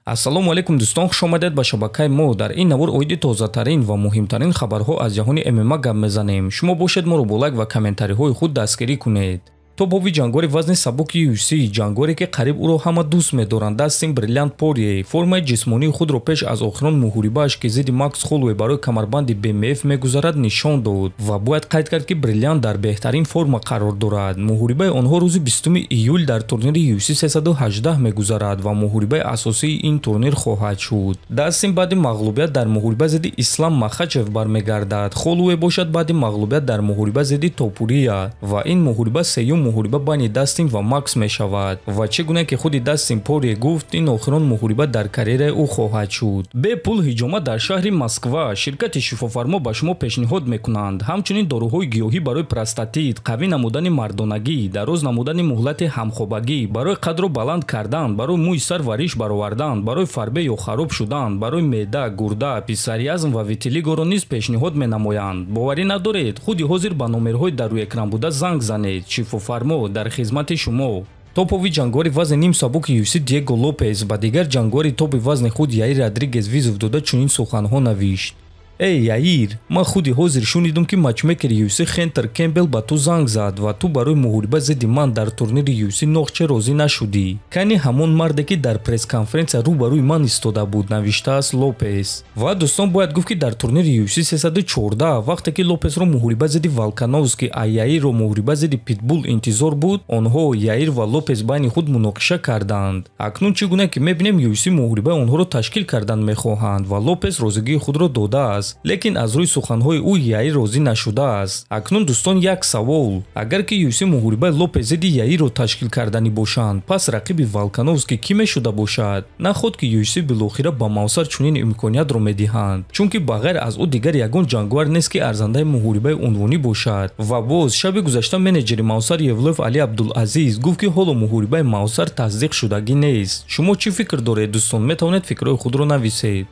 ассалому алайкум дӯстон, хуш омадед ба шабакаи мо. дар ин навор оиди тозатарин ва муҳимтарин хабарҳо аз ҷаҳони ММА гап мезанем. шумо бошед моро бо лайк ва комментариҳои худ дастгирӣ кунед. Топови ҷангори вазни сабуки UFC, ҷангоре ки қариб ӯро ҳама дӯст медоранд, Дастин Бриллиант Порье формаи ҷисмонии худро пеш аз охирон муҳорибааш ки зидди Макс Холлоуэй барои камарбанди BMF мегузарад нишон дод ва бояд қайд кард ки Бриллиант дар беҳтарин форма қарор дорад. муҳорибаи онҳо рӯзи 20 июл дар турнири UFC 318 мегузарад ва муҳорибаи асосии ин турнир хоҳад шуд. Дастин баъди мағлубият дар муҳориба зидди Ислам Махачев бармегардад. Холлоуэй бошад баъди мағлубият дар муҳориба зидди Топурия ва ин муҳориба сеюм муҳориба байни Дастин ва Макс мешавад ва чӣ гуна ки худи Дастин Порье гуфт, ин охирон муҳориба дар карьераи ӯ хоҳад шуд. Бепул ҳиҷомат дар шаҳри Москва. ширкати шифофармо ба шумо пешниҳод мекунанд ҳамчунин дороҳои гиёҳӣ барои простатит, қавӣ намудани мардонагӣ, дароз намудани муҳлати ҳамхобагӣ, барои қадро баланд кардан, барои мӯи сар ва риш баровардан, барои фарбе ё хароб шудан, барои меъда, гурда, писариазм ва витилигоро низ пешниҳод менамоянд. боварӣ надоред, худи ҳозир ба номерҳои дар рӯи экран буда занг занед. шифофармо дар хизмати шумо. Топови ҷангори вазни ним сабуки UFC Диего Лопес ба дигар ҷангори топи вазни худ Яир Родригес визов дода чунин суханҳо навишт: эй Яир, ман худи ҳозир шунидум ки матчмейкери UFC Хентер Кембел ба ту занг зад ва ту барои муҳориба зидди ман дар турнири UFC ноғче розӣ нашудӣ. Кани ҳамон марде ки дар пресс-конференсия рӯ ба рӯи ман истода буд, навиштааст Лопес. Ва дӯстон, бояд гуфт ки дар турнири UFC 314 вақте ки Лопесро муҳориба зидди Волкановски, а Яирро муҳориба зидди Питбул интизор буд, онҳо Яир ва Лопес байни худ муноқиша карданд. Акнун чӣ гуна ки мебинем UFC муҳорибаи онҳоро ташкил кардан мехоҳанд ва Лопес розигии худро додааст. лекин аз рӯи суханҳои ӯ Яир розӣ нашудааст. акнун дӯстон, як савол: агар ки UFC муҳорибаи Лопес зидди Яирро ташкил карданӣ бошанд, пас рақиби Волкановски кӣ мешуда бошад? Наход ки UFC билохира ба Мавсар чунин имкониятро медиҳанд, чунки ба ғайр аз ӯ дигар ягон ҷанговар нест ки арзандаи муҳорибаи унвонӣ бошад. ва боз шаби гузашта менеҷери Мавсар Евлев Али Абдулазиз гуфт ки ҳоло муҳорибаи Мавсар тасдиқ шудагӣ нест. шумо чӣ фикр доред дӯстон? метавонед фикрҳои худро нависед.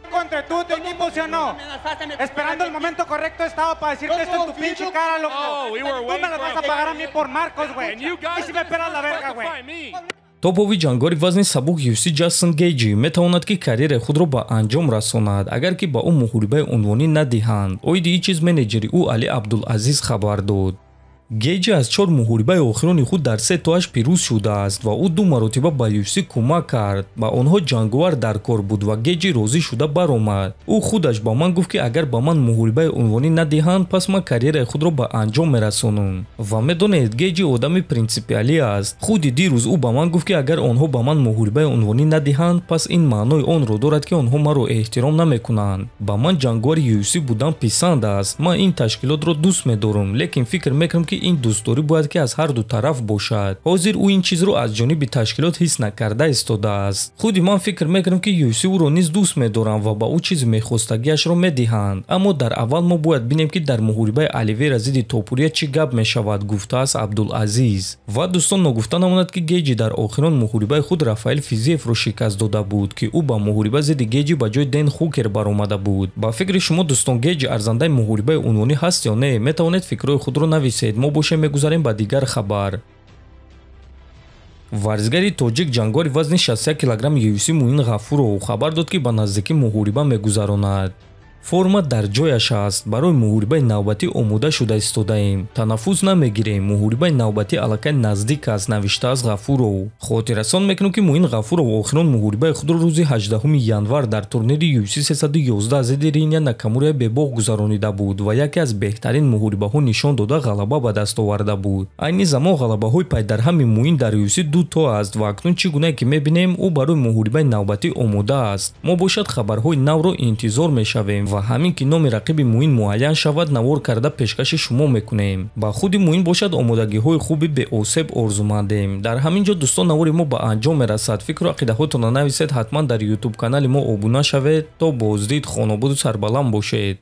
Esperando el momento correcto estaba para decirte esto en tu pinche cara, loco. Tú me la vas a pagar a mí por Marcos, güey. Y si me pelas la verga, güey. топови ҷангори вазни сабук UFC Ҷастин Гейҷи метавонад ки карьераи худро ба анҷом расонад агар ки ба ӯ муҳорибаи унвонӣ надиҳанд. оиди ин чиз менеҷери ӯ Али Абдулазиз хабар дод. Гейҷи аз 4 муҳорибаи охирони худ дар 3-8 пирӯз шудааст ва ӯ 2 маротиба ба UFC кӯмак кард. ба онҳо ҷанговар дар кор буд ва Гейҷи розӣ шуда баромад. ӯ худаш ба ман гуфт ки агар ба ман муҳорибаи унвонӣ надиҳанд, пас ман карьераи худро ба анҷом мерасонам. ва медонед, Гейҷи одами принсипиалӣ аст. худи дирӯз ӯ ба ман гуфт ки агар онҳо ба ман муҳорибаи унвонӣ надиҳанд, пас ин маънои онро дорад ки онҳо маро эҳтиром намекунанд. ба ман ҷангори UFC будан писанд аст. ман ин ташкилотро дӯст медорам, лекин фикр мекунам ки ин дӯстдорӣ бояд ки аз ҳар ду тараф бошад. ҳозир ӯ ин чизро аз ҷониби ташкилот ҳис накарда истодааст. худи ман фикр мекунам ки UFC ӯро низ дӯст медоранд ва ба ӯ чизи мехостагиашро медиҳанд. аммо дар аввал мо бояд бинем ки дар муҳорибаи Оливейра зидди Топурия чӣ гап мешавад, гуфтааст Абдулазиз. ва дӯстон, ногуфта намонад ки Гейҷи дар охирон муҳорибаи худ Рафаэл Физиевро шикаст дода буд ки ӯ ба муҳориба зидди Гейҷи ба ҷои Дэн Хукер баромада буд. ба фикри шумо дӯстон, Гейҷи арзандаи муҳорибаи унвонӣ ҳаст ё не? метавонед фикрҳои худро нависед. мо бошем мегузарем ба дигар хабар. варзигари тоҷик ҷангори вазни 61 кг UFC Муин Ғафуров хабар дод ки ба наздикӣ муҳориба мегузаронад. форма дар ҷояш аст. барои муҳорибаи навбатӣ омода шуда истодаем. танаффус намегирем. муҳорибаи навбатӣ аллакай наздик аст, навиштааст Ғафуров. хотиррасон мекунем ки Муин Ғафуров охирон муҳорибаи худро рӯзи 18 январ дар турнири UFC 311 зидди Риня Накамурия бебоғ гузаронида буд ва яке аз беҳтарин муҳорибаҳо нишон дода ғалаба ба даст оварда буд. айни замон ғалабаҳои пайдарҳами Муин дар UFC 2 аст ва акнун чӣ гуна ки мебинем, ӯ барои муҳорибаи навбатӣ омода аст. мо бошад хабарҳои навро интизор мешавем ва ҳамин ки номи рақиби Муин муайян шавад, навор карда пешкаши шумо мекунем. ба худи Муин бошад омодагиҳои хуби беосеб орзумандем. дар ҳамин ҷо дӯстон, навори мо ба анҷом мерасад. фикру ақидаҳотонро нависед. ҳатман дар YouTube канали мо обуна шавед. то боздид, хонобуду сарбаланд бошед.